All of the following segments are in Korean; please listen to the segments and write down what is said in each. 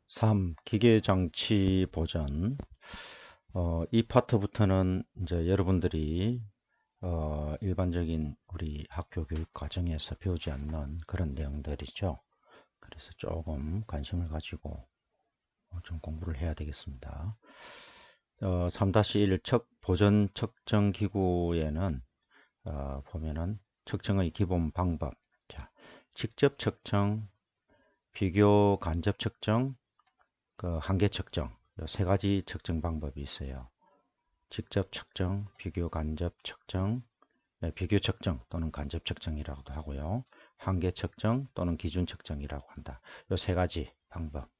3. 기계장치 보전. 이 파트부터는 이제 여러분들이 일반적인 우리 학교 교육 과정에서 배우지 않는 그런 내용들이죠. 그래서 조금 관심을 가지고 좀 공부를 해야 되겠습니다. 3-1 보전 측정 기구에는 보면은 측정의 기본 방법, 자, 직접 측정, 비교 간접 측정, 한계 측정, 이 세 가지 측정 방법이 있어요. 직접 측정, 비교 간접 측정, 비교 측정 또는 간접 측정이라고도 하고요. 한계 측정 또는 기준 측정이라고 한다. 이 세 가지 방법.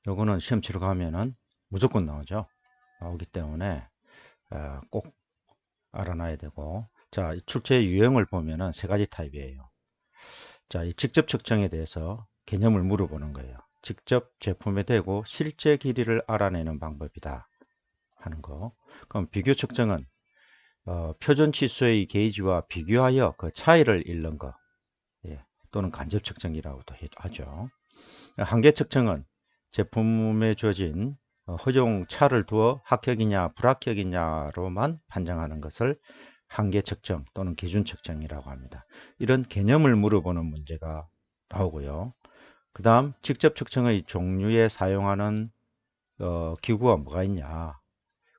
요거는 시험 치러 가면은 무조건 나오죠. 나오기 때문에 꼭 알아놔야 되고, 자, 출제 유형을 보면은 세 가지 타입이에요. 자, 이 직접 측정에 대해서 개념을 물어보는 거예요. 직접 제품에 대고 실제 길이를 알아내는 방법이다 하는 거. 그럼 비교 측정은 표준 치수의 게이지와 비교하여 그 차이를 잃는 거, 예, 또는 간접 측정이라고도 하죠. 한계 측정은 제품에 주어진 허용 차를 두어 합격이냐 불합격이냐로만 판정하는 것을 한계 측정 또는 기준 측정이라고 합니다. 이런 개념을 물어보는 문제가 나오고요. 그 다음 직접 측정의 종류에 사용하는 기구가 뭐가 있냐,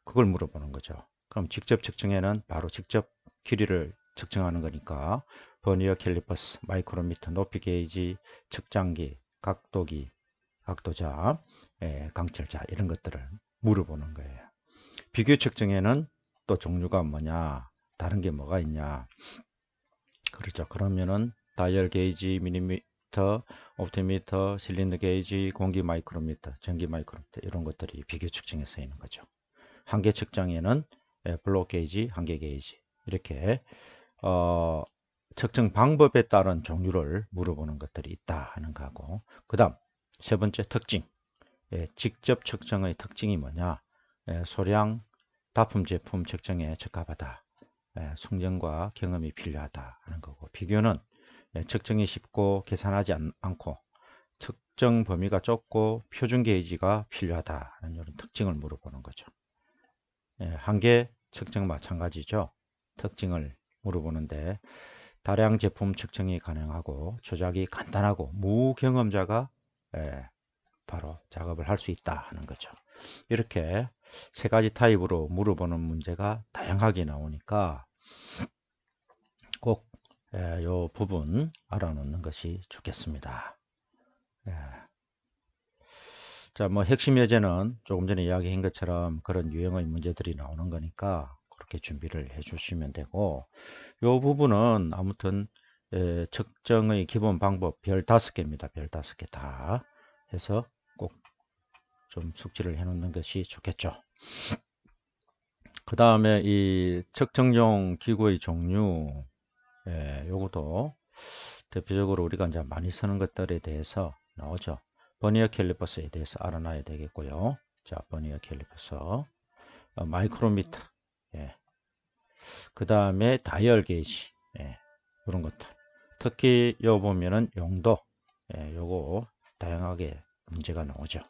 그걸 물어보는 거죠. 그럼 직접 측정에는 바로 직접 길이를 측정하는 거니까 버니어 캘리퍼스, 마이크로미터, 높이 게이지, 측정기, 각도기, 각도자, 강철자, 이런 것들을 물어보는 거예요. 비교 측정에는 또 종류가 뭐냐, 다른 게 뭐가 있냐. 그렇죠. 그러면은 다이얼 게이지, 미리미터, 옵티미터, 실린더 게이지, 공기 마이크로미터, 전기 마이크로미터, 이런 것들이 비교 측정에 쓰이는 거죠. 한계 측정에는 블록 게이지, 한계 게이지, 이렇게 측정 방법에 따른 종류를 물어보는 것들이 있다 하는 거고, 그 다음 세 번째 특징, 직접 측정의 특징이 뭐냐, 소량 다품 제품 측정에 적합하다, 숙련과 경험이 필요하다 하는 거고, 비교는 측정이 쉽고 계산하지 않고 측정 범위가 좁고 표준 게이지가 필요하다 하는 이런 특징을 물어보는 거죠. 한계 측정 마찬가지죠. 특징을 물어보는데 다량 제품 측정이 가능하고 조작이 간단하고 무경험자가 바로 작업을 할 수 있다 하는 거죠. 이렇게 세 가지 타입으로 물어보는 문제가 다양하게 나오니까 꼭 이 부분 알아놓는 것이 좋겠습니다. 자, 뭐 핵심 예제는 조금 전에 이야기한 것처럼 그런 유형의 문제들이 나오는 거니까 그렇게 준비를 해 주시면 되고, 이 부분은 아무튼 측정의 기본 방법 별 5개입니다. 별 5개 다 해서 꼭 좀 숙지를 해 놓는 것이 좋겠죠. 그 다음에 이 측정용 기구의 종류, 요것도 대표적으로 우리가 이제 많이 쓰는 것들에 대해서 나오죠. 버니어 캘리퍼스에 대해서 알아놔야 되겠고요. 자, 버니어 캘리퍼스, 마이크로미터, 그 다음에 다이얼 게이지, 그런 것들. 특히 요 보면은 용도, 요거 다양하게 문제가 나오죠.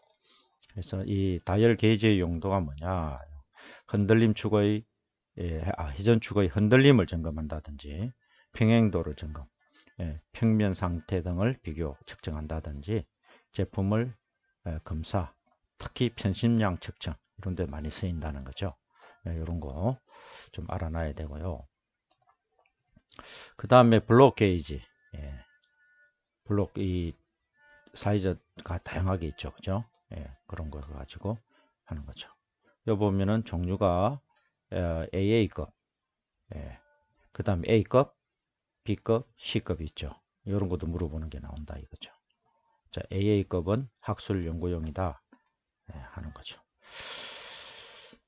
그래서 이 다이얼 게이지의 용도가 뭐냐, 흔들림 축의 회전 축의 흔들림을 점검한다든지 평행도를 점검, 평면 상태 등을 비교 측정한다든지 제품을 검사, 특히 편심량 측정 이런 데 많이 쓰인다는 거죠. 이런 거 좀 알아놔야 되고요. 그 다음에 블록 게이지, 블록 이 사이즈가 다양하게 있죠, 그죠? 그런 거 가지고 하는 거죠. 여기 보면은 종류가 AA급, 그 다음에 A급, B급, C급이 있죠. 이런 것도 물어보는 게 나온다 이거죠. 자, AA급은 학술 연구용이다 하는 거죠.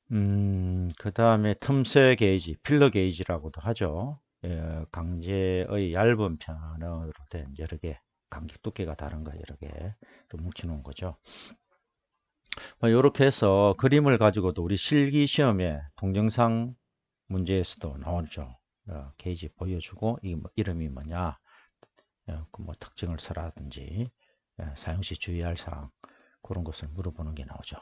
그 다음에 틈새 게이지, 필러 게이지라고도 하죠. 강제의 얇은 편으로 된 여러 개, 간격 두께가 다른 거 여러 개 뭉쳐 놓은 거죠. 이렇게 해서 그림을 가지고도 우리 실기 시험에 동영상 문제에서도 나오죠. 게이지 보여주고 이 이름이 뭐냐, 그 뭐 특징을 써라든지 사용 시 주의할 사항, 그런 것을 물어보는 게 나오죠.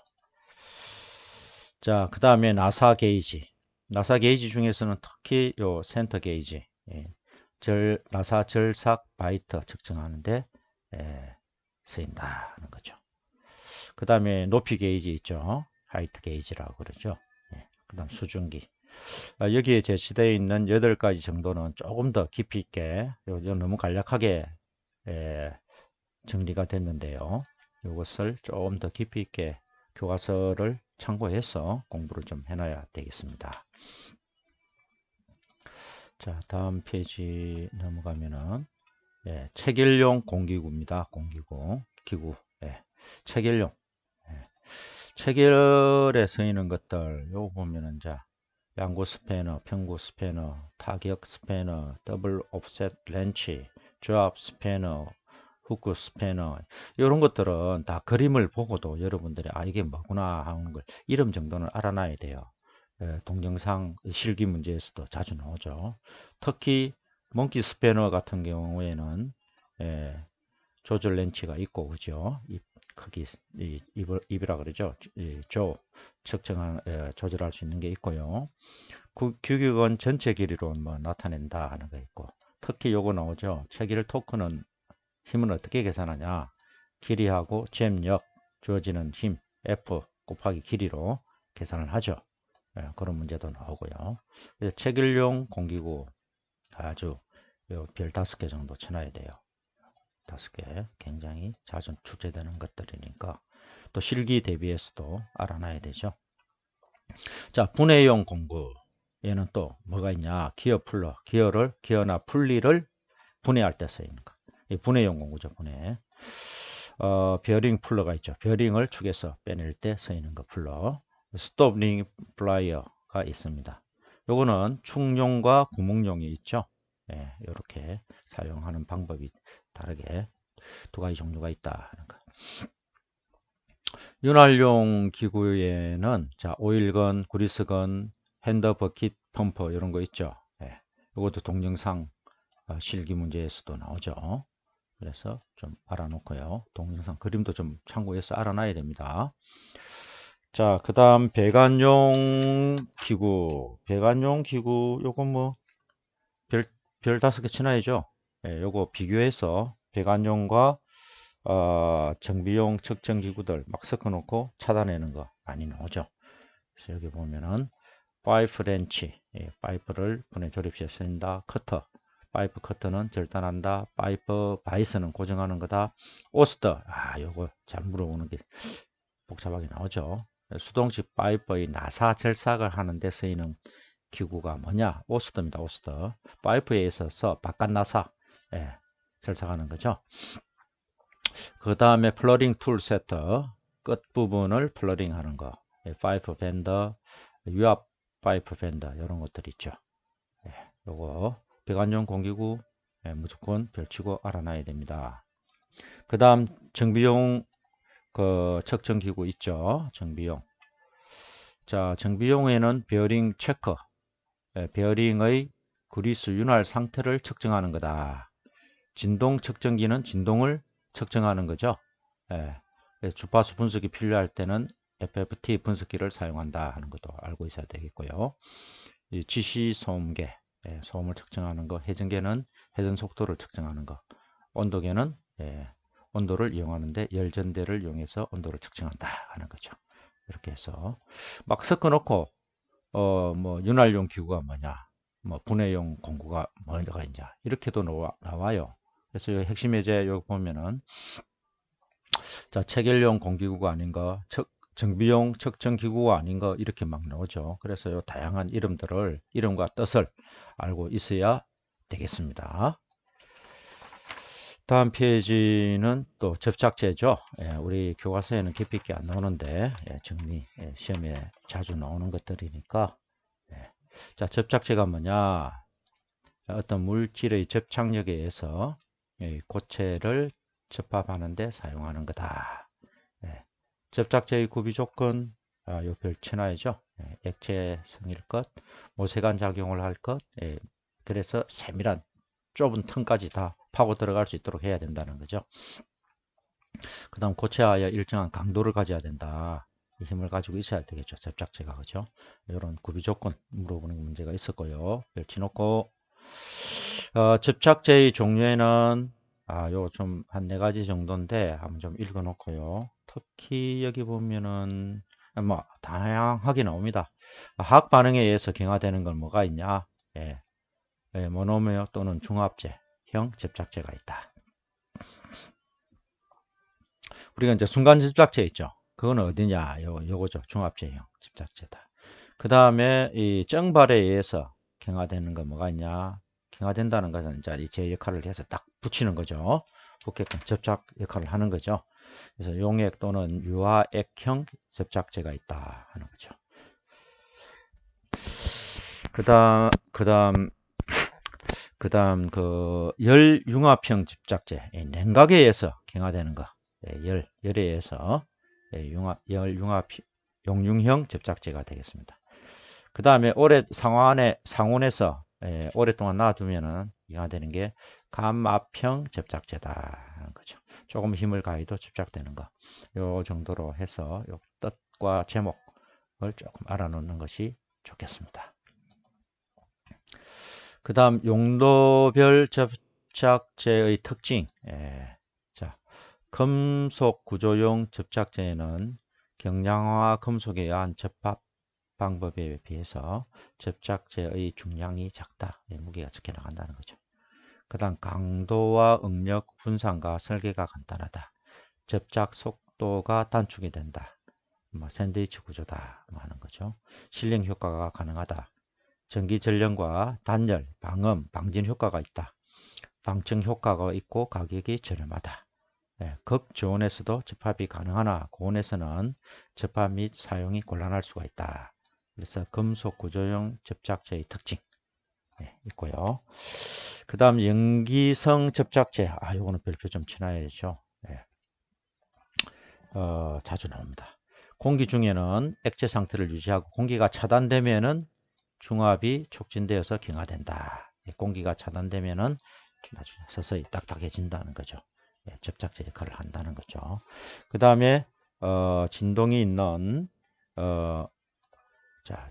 자, 그 다음에 나사 게이지. 나사 게이지 중에서는 특히 요 센터 게이지, 나사 절삭 바이터 측정하는데 쓰인다 하는 거죠. 그 다음에 높이 게이지 있죠. 하이트 게이지라고 그러죠. 그 다음 수증기. 여기에 제시되어 있는 8가지 정도는 조금 더 깊이 있게, 너무 간략하게 정리가 됐는데요. 이것을 조금 더 깊이 있게 교과서를 참고해서 공부를 좀 해놔야 되겠습니다. 자, 다음 페이지 넘어가면은 체결용 공기구입니다. 공기구, 기구. 체결용. 체결에 쓰이는 것들, 요거 보면은 자, 양구 스패너, 평구 스패너, 타격 스패너, 더블 옵셋 렌치, 조합 스패너, 후크 스패너, 이런 것들은 다 그림을 보고도 여러분들이 이게 뭐구나 하는 걸 이름 정도는 알아놔야 돼요. 동영상 실기 문제에서도 자주 나오죠. 특히 몽키 스패너 같은 경우에는 조절 렌치가 있고, 그죠? 입 크기, 입이라 그러죠. 조절할 수 있는 게 있고요. 규격은 전체 길이로 뭐 나타낸다 하는 거 있고, 특히 요거 나오죠. 체길 토크는 힘은 어떻게 계산하냐? 길이하고 잼력, 주어지는 힘, F 곱하기 길이로 계산을 하죠. 그런 문제도 나오고요. 체결용 공기구 아주 별 5개 정도 쳐놔야 돼요. 5개 굉장히 자주 출제되는 것들이니까 또 실기 대비해서도 알아놔야 되죠. 자, 분해용 공구. 얘는 또 뭐가 있냐? 기어 풀러. 기어나 분리를 분해할 때 쓰이는 거. 이 분해용 공구죠, 분해. 베어링 풀러가 있죠. 베어링을 축에서 빼낼 때 쓰이는 거 풀러. 스톱링 플라이어가 있습니다. 요거는 축용과 구멍용이 있죠. 이렇게 사용하는 방법이 다르게 2가지 종류가 있다 하는 거. 윤활용 기구에는 자, 오일건, 그리스건, 핸더 버킷 펌프 이런 거 있죠. 이것도 동영상 실기 문제에서도 나오죠. 그래서 좀 알아놓고요. 동영상 그림도 좀 참고해서 알아놔야 됩니다. 자, 그 다음 배관용 기구. 배관용 기구 요거 뭐 별 5개 쳐놔야죠. 요거 비교해서 배관용과 정비용 측정 기구들 막 섞어놓고 찾아내는 거 많이 나오죠. 그래서 여기 보면은 파이프 렌치, 파이프를 분해 조립시에 쓰인다. 커터, 파이프 커터는 절단한다. 파이프 바이스는 고정하는 거다. 오스터, 요거 잘 물어보는 게 복잡하게 나오죠. 수동식 파이프의 나사 절삭을 하는 데 쓰이는 기구가 뭐냐? 오스터입니다. 오스터. 파이프에 있어서 바깥 나사 절삭하는 거죠. 그 다음에 플러링 툴 세터, 끝부분을 플러링 하는 거. 파이프 밴더, 유압 파이프 밴더 이런 것들 있죠. 요거 배관용 공기구 무조건 별치고 알아놔야 됩니다. 그 다음 정비용 그 측정기구 있죠. 정비용. 자, 정비용에는 베어링 체크, 베어링의 그리스 윤활 상태를 측정하는 거다. 진동 측정기는 진동을 측정하는 거죠. 주파수 분석이 필요할 때는 FFT 분석기를 사용한다 하는 것도 알고 있어야 되겠고요. 이 지시 소음계, 소음을 측정하는 거, 회전계는 회전 속도를 측정하는 거, 온도계는 온도를 이용하는데 열전대를 이용해서 온도를 측정한다 하는 거죠. 이렇게 해서 막 섞어놓고 뭐 윤활용 기구가 뭐냐, 뭐 분해용 공구가 뭐가 있냐 이렇게도 나와요. 그래서 이 핵심 예제 여기 보면은 자, 체결용 공기구가 아닌 거, 정비용 측정기구가 아닌 거 이렇게 막 나오죠. 그래서 이 다양한 이름과 뜻을 알고 있어야 되겠습니다. 다음 페이지는 또 접착제죠. 우리 교과서에는 깊이 있게 안 나오는데 시험에 자주 나오는 것들이니까. 자, 접착제가 뭐냐? 어떤 물질의 접착력에 의해서 고체를 접합하는 데 사용하는 거다. 접착제의 구비 조건, 요 별 쳐놔야죠. 액체성일 것, 모세관 작용을 할 것, 그래서 세밀한 좁은 틈까지 다 파고 들어갈 수 있도록 해야 된다는 거죠. 그 다음 고체하여 일정한 강도를 가져야 된다. 이 힘을 가지고 있어야 되겠죠. 접착제가. 그죠? 이런 구비 조건 물어보는 문제가 있었고요. 별치 놓고 접착제의 종류에는 요거 좀 한 4가지 정도인데 한번 좀 읽어 놓고요. 특히 여기 보면은 뭐 다양하게 나옵니다. 화학 반응에 의해서 경화되는 건 뭐가 있냐? 예, 모노메어 또는 중합제형 접착제가 있다. 우리가 이제 순간 접착제 있죠. 그거는 어디냐? 요거죠. 중합제형 접착제다. 그 다음에 이 정발에 의해서 경화되는 건 뭐가 있냐? 경화된다는 것은 이제 제 역할을 해서 딱 붙이는 거죠. 붙게끔 접착 역할을 하는 거죠. 그래서 용액 또는 유화액형 접착제가 있다 하는 거죠. 그다음 그 열융합형 접착제, 냉각에 의해서 경화되는 거, 열에 의해서 용융형 접착제가 되겠습니다. 그 다음에 오래 상온에서 오랫동안 놔두면은 경화되는 게 감압형 접착제다 하는 거죠. 조금 힘을 가해도 접착되는 거. 요 정도로 해서 요 뜻과 제목을 조금 알아놓는 것이 좋겠습니다. 그 다음 용도별 접착제의 특징. 자, 금속 구조용 접착제에는 경량화 금속에 의한 접합 방법에 비해서 접착제의 중량이 작다. 무게가 적게 나간다는 거죠. 그 다음 강도와 응력 분산과 설계가 간단하다. 접착 속도가 단축이 된다. 샌드위치 구조다 하는 거죠. 실링 효과가 가능하다. 전기 전령과 단열, 방음, 방진 효과가 있다. 방청 효과가 있고 가격이 저렴하다. 극저온에서도 접합이 가능하나 고온에서는 접합 및 사용이 곤란할 수가 있다. 그래서 금속 구조용 접착제의 특징 있고요. 그 다음 염기성 접착제. 요거는 별표 좀 쳐놔야죠. 자주 나옵니다. 공기 중에는 액체 상태를 유지하고 공기가 차단되면은 중합이 촉진되어서 경화된다. 공기가 차단되면은 나중에 서서히 딱딱해진다는 거죠. 접착제 역할을 한다는 거죠. 그 다음에 진동이 있는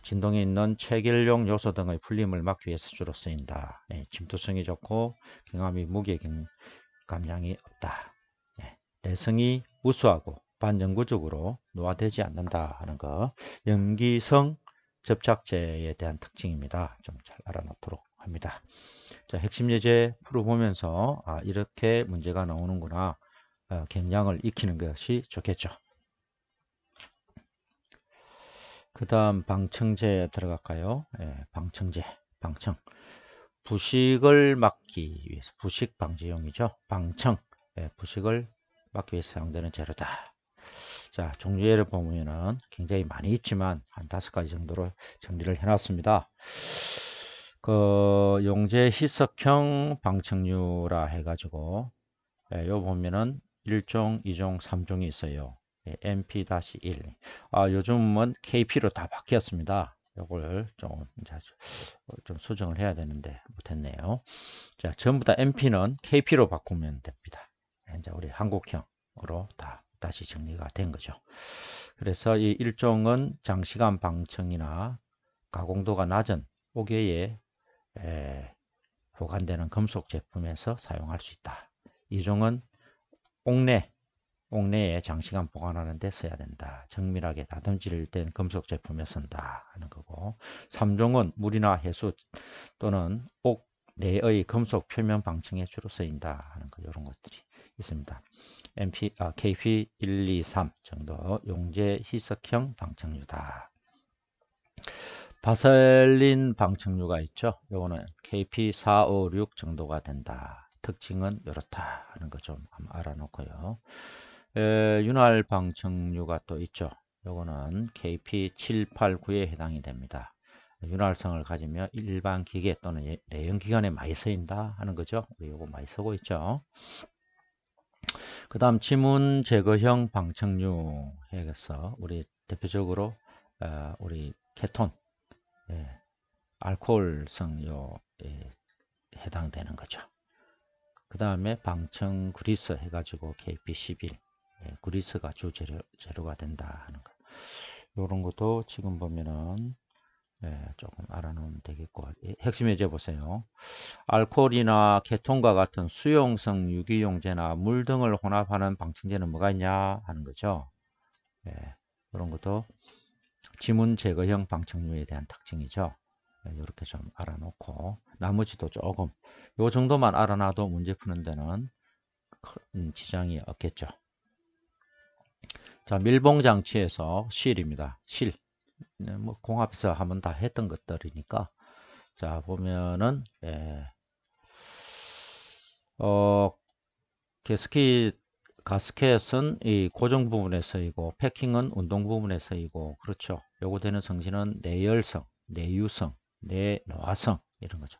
진동이 있는 체결용 요소 등의 풀림을 막기 위해서 주로 쓰인다. 침투성이 좋고 경함이 무게 감량이 없다. 내성이 우수하고 반영구적으로 노화되지 않는다 하는 거. 염기성 접착제에 대한 특징입니다. 좀 잘 알아놓도록 합니다. 자, 핵심 예제 풀어보면서 이렇게 문제가 나오는구나. 경량을 익히는 것이 좋겠죠. 그 다음 방청제 들어갈까요? 방청제, 방청. 부식을 막기 위해서, 부식 방지용이죠. 방청, 부식을 막기 위해서 사용되는 재료다. 자, 종류를 보면은 굉장히 많이 있지만 한 5가지 정도로 정리를 해놨습니다. 그 용재 희석형 방청류라 해가지고 요 보면은 1종, 2종, 3종이 있어요. MP-1. 요즘은 KP로 다 바뀌었습니다. 요걸 좀 수정을 해야 되는데 못했네요. 자, 전부 다 MP는 KP로 바꾸면 됩니다. 이제 우리 한국형으로 다시 정리가 된 거죠. 그래서 이 1종은 장시간 방청이나 가공도가 낮은 옥외에 보관되는 금속 제품에서 사용할 수 있다. 2종은 옥내에 장시간 보관하는 데 써야 된다. 정밀하게 다듬질된 금속 제품에 쓴다 하는 거고, 3종은 물이나 해수 또는 옥 내의 금속 표면 방청에 주로 쓰인다 하는 거, 이런 것들이 있습니다. KP123 정도 용재 희석형 방청류다. 바셀린 방청류가 있죠. 요거는 KP456 정도가 된다. 특징은 이렇다 하는 거 좀 한번 알아놓고요. 윤활 방청류가 또 있죠. 요거는 KP789에 해당이 됩니다. 윤활성을 가지며 일반 기계 또는 내연 기관에 많이 쓰인다 하는 거죠. 우리 요거 많이 쓰고 있죠. 그 다음 지문 제거형 방청류 해서 우리 대표적으로 우리 케톤, 알코올성에 해당되는 거죠. 그 다음에 방청 그리스 해가지고 KP11 그리스가 주 재료가 된다 하는 거. 이런 것도 지금 보면은 조금 알아놓으면 되겠고, 핵심 예제 보세요. 알코올이나 케톤과 같은 수용성 유기용제나 물 등을 혼합하는 방충제는 뭐가 있냐 하는 거죠. 이런 것도 지문 제거형 방충류에 대한 특징이죠. 이렇게 좀 알아놓고 나머지도 조금 요 정도만 알아놔도 문제 푸는 데는 큰 지장이 없겠죠. 자, 밀봉장치에서 실입니다. 실. 뭐 공합에서 한번 다 했던 것들이니까. 자, 보면은 가스켓은 이 고정 부분에 쓰이고 패킹은 운동 부분에 쓰이고, 그렇죠. 요구되는 성질은 내열성, 내유성, 내노화성 이런 거죠.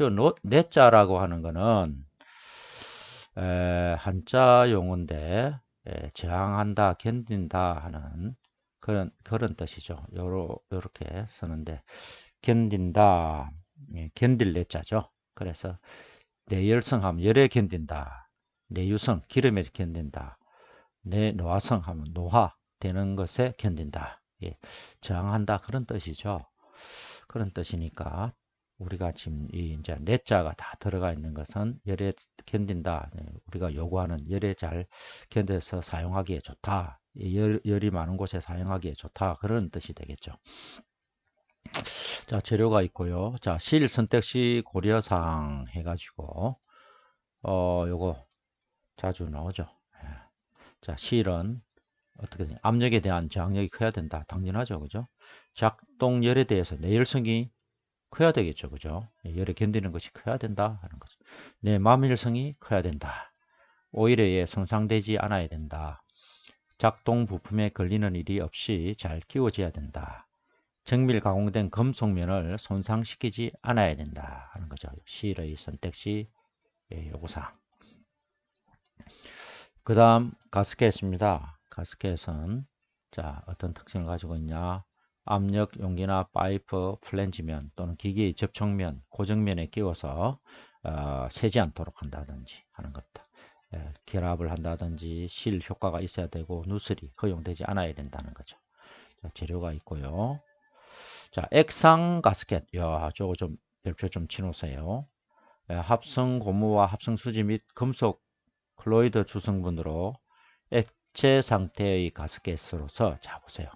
요 내자라고 하는 거는 한자 용어인데 저항한다, 견딘다 하는 그런 뜻이죠. 요렇게 쓰는데 견딘다, 견딜 내자죠. 그래서 내열성 하면 열에 견딘다. 내유성, 기름에 견딘다. 내노화성 하면 노화 되는 것에 견딘다. 저항한다 그런 뜻이죠. 그런 뜻이니까 우리가 지금 이제 내자가 다 들어가 있는 것은 열에 견딘다. 우리가 요구하는 열에 잘 견뎌서 사용하기에 좋다. 열이 많은 곳에 사용하기에 좋다. 그런 뜻이 되겠죠. 자, 재료가 있고요. 자, 실 선택 시 고려사항 해가지고 요거 자주 나오죠. 자, 실은 어떻게 되냐? 압력에 대한 저항력이 커야 된다. 당연하죠, 그죠? 작동열에 대해서 내열성이 커야 되겠죠, 그죠? 열에 견디는 것이 커야 된다 하는 거죠. 내마밀성이 커야 된다. 오일에 손상되지 않아야 된다. 작동 부품에 걸리는 일이 없이 잘 끼워져야 된다. 정밀 가공된 금속면을 손상시키지 않아야 된다 하는 거죠. 실의 선택시 요구사항. 그 다음 가스켓입니다. 가스켓은 자 어떤 특징을 가지고 있냐? 압력 용기나 파이프, 플랜지면 또는 기계의 접촉면, 고정면에 끼워서 새지 않도록 한다든지 하는 것다. 결합을 한다든지 실 효과가 있어야 되고 누설이 허용되지 않아야 된다는 거죠. 자, 재료가 있고요. 자, 액상 가스켓. 야, 저거 좀 별표 좀 치놓으세요. 합성 고무와 합성 수지 및 금속 클로이드 주성분으로 액체 상태의 가스켓으로서 자 보세요.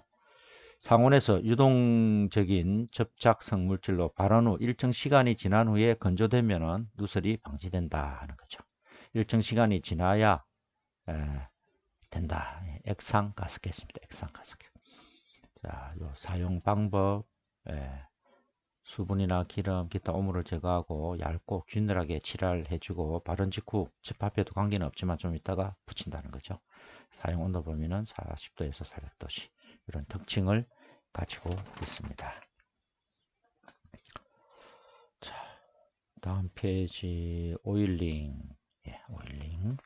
상온에서 유동적인 접착성 물질로 발원 후 일정 시간이 지난 후에 건조되면 누설이 방지된다 하는 거죠. 일정 시간이 지나야 된다. 액상 가스켓입니다. 액상 가스켓. 자, 요 사용 방법. 수분이나 기름, 기타 오물을 제거하고 얇고 균일하게 칠을 해주고 바른 직후 접합해도 관계는 없지만 좀 이따가 붙인다는 거죠. 사용 온도 범위는 40도에서 400도씨 이런 특징을 가지고 있습니다. 자, 다음 페이지 오일링. 오일링.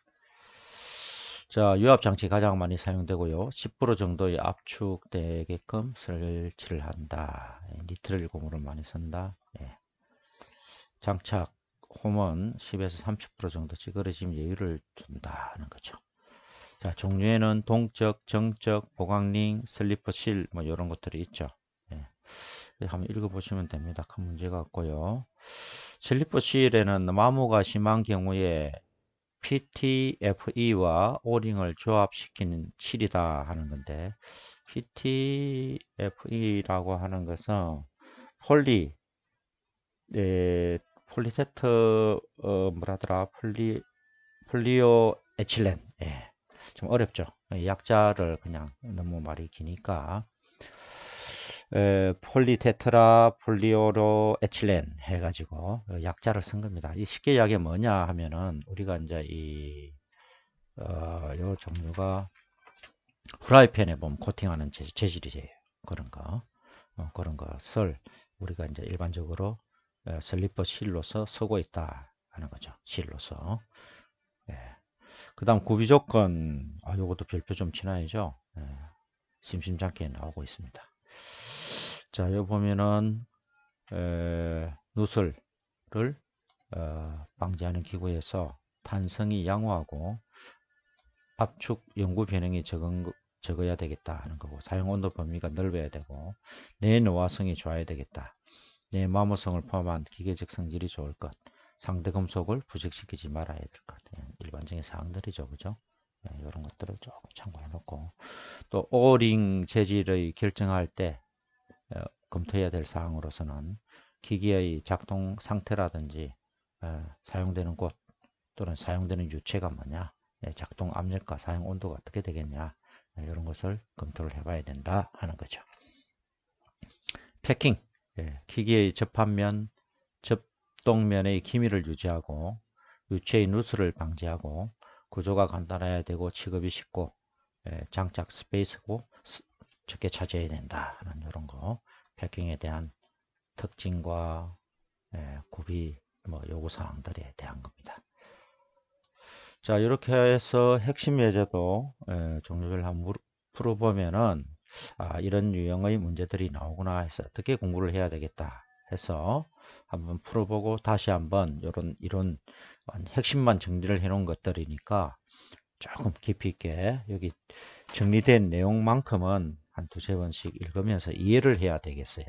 자, 유압장치 가장 많이 사용되고요. 10% 정도의 압축되게끔 설치를 한다. 니트릴 고무를 많이 쓴다. 장착 홈은 10에서 30% 정도 찌그러짐 여유를 준다 하는 거죠. 자, 종류에는 동적, 정적, 보강링, 슬리퍼 실 뭐 이런 것들이 있죠. 한번 읽어보시면 됩니다. 큰 문제가 없고요. 슬리퍼 실에는 마모가 심한 경우에 PTFE와 오링을 조합시키는 실이다 하는 건데 PTFE라고 하는 것은 폴리테트 뭐라더라 폴리오에틸렌 좀 어렵죠. 약자를 그냥 너무 말이 기니까 폴리테트라 폴리오로에틸렌 해가지고 약자를 쓴 겁니다. 이 쉽게 이야기가 뭐냐 하면은 우리가 이제 요 종류가 프라이팬에 보면 코팅하는 재질이에요. 그런 거 그런 것을 우리가 이제 일반적으로 슬리퍼 실로서 쓰고 있다 하는 거죠. 실로서. 그 다음 구비 조건 요것도 별표 좀 치놔야죠. 심심찮게 나오고 있습니다. 자, 여기 보면은 누설을 방지하는 기구에서 탄성이 양호하고 압축 연구 변형이 적어야 되겠다 하는 거고, 사용 온도 범위가 넓어야 되고, 내노화성이 좋아야 되겠다. 내마모성을 포함한 기계적 성질이 좋을 것, 상대 금속을 부식시키지 말아야 될 것. 일반적인 사항들이죠, 그죠? 이런 것들을 조금 참고해 놓고, 또 오링 재질의 결정할 때 검토해야 될 사항으로서는 기기의 작동 상태라든지 사용되는 곳 또는 사용되는 유체가 뭐냐, 작동 압력과 사용 온도가 어떻게 되겠냐, 이런 것을 검토를 해봐야 된다 하는 거죠. 패킹, 기기의 접합면, 접동면의 기미를 유지하고 유체의 누수를 방지하고 구조가 간단해야 되고 취급이 쉽고 장착 스페이스고 적게 차지해야 된다 하는 이런 거, 패킹에 대한 특징과 구비 요구사항들에 대한 겁니다. 자, 이렇게 해서 핵심 예제도 종류별 한번 풀어보면은 이런 유형의 문제들이 나오구나 해서 어떻게 공부를 해야 되겠다 해서 한번 풀어보고 다시 한번 이런 핵심만 정리를 해 놓은 것들이니까 조금 깊이 있게 여기 정리된 내용만큼은 한 두세 번씩 읽으면서 이해를 해야 되겠어요.